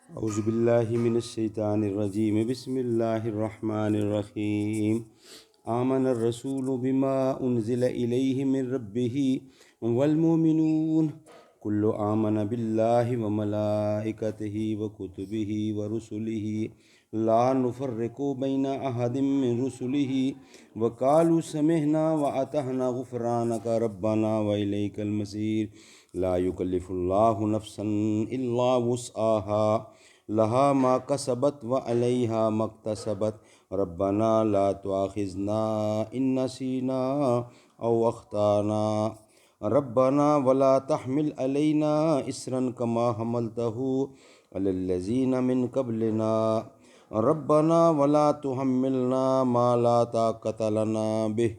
اعوذ باللہ من الشیطان الرجیم بسم اللہ الرحمن الرحیم آمن الرسول بما انزل الیہ من ربہ والمؤمنون کل آمن باللہ وملائکتہ وکتبہ ورسلہ لا نفرق بین احد من رسلہ وقالوا سمعنا واطعنا غفرانک ربنا والیک المصیر لا یکلف اللہ نفسا الا وسعها لها ما کسبت وعلیہا ما اکتسبت ربنا لا تؤاخذنا ان نسینا او اخطانا ربنا ولا تحمل علینا اصرا کما حملته علی الذین من قبلنا ربنا ولا تحملنا ما لا طاقت لنا به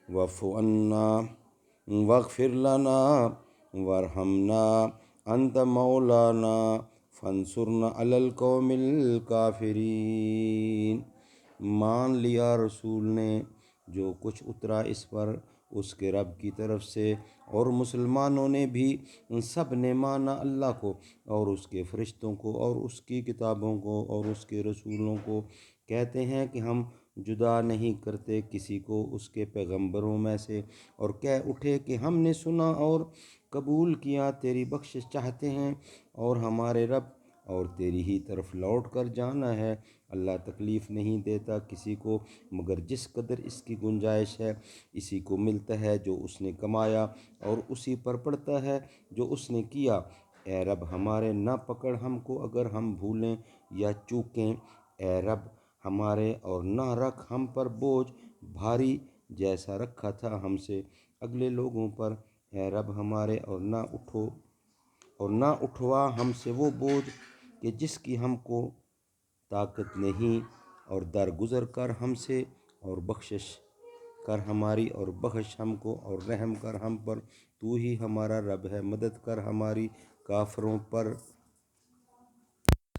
واعف عنا واغفر لنا وارحمنا انت مولانا فانصرنا علی القوم الکافرین۔ مان لیا رسول نے جو کچھ اترا اس پر اس کے رب کی طرف سے، اور مسلمانوں نے بھی سب نے مانا اللہ کو اور اس کے فرشتوں کو اور اس کی کتابوں کو اور اس کے رسولوں کو۔ کہتے ہیں کہ ہم جدا نہیں کرتے کسی کو اس کے پیغمبروں میں سے، اور کہہ اٹھے کہ ہم نے سنا اور قبول کیا، تیری بخشش چاہتے ہیں اور ہمارے رب اور تیری ہی طرف لوٹ کر جانا ہے۔ اللہ تکلیف نہیں دیتا کسی کو مگر جس قدر اس کی گنجائش ہے، اسی کو ملتا ہے جو اس نے کمایا اور اسی پر پڑتا ہے جو اس نے کیا۔ اے رب ہمارے نہ پکڑ ہم کو اگر ہم بھولیں یا چوکیں، اے رب ہمارے اور نہ رکھ ہم پر بوجھ بھاری جیسا رکھا تھا ہم سے اگلے لوگوں پر، اے رب ہمارے اور نہ اٹھوا ہم سے وہ بوجھ کہ جس کی ہم کو طاقت نہیں، اور درگزر کر ہم سے اور بخشش کر ہماری اور بخش ہم کو اور رحم کر ہم پر، تو ہی ہمارا رب ہے، مدد کر ہماری کافروں پر۔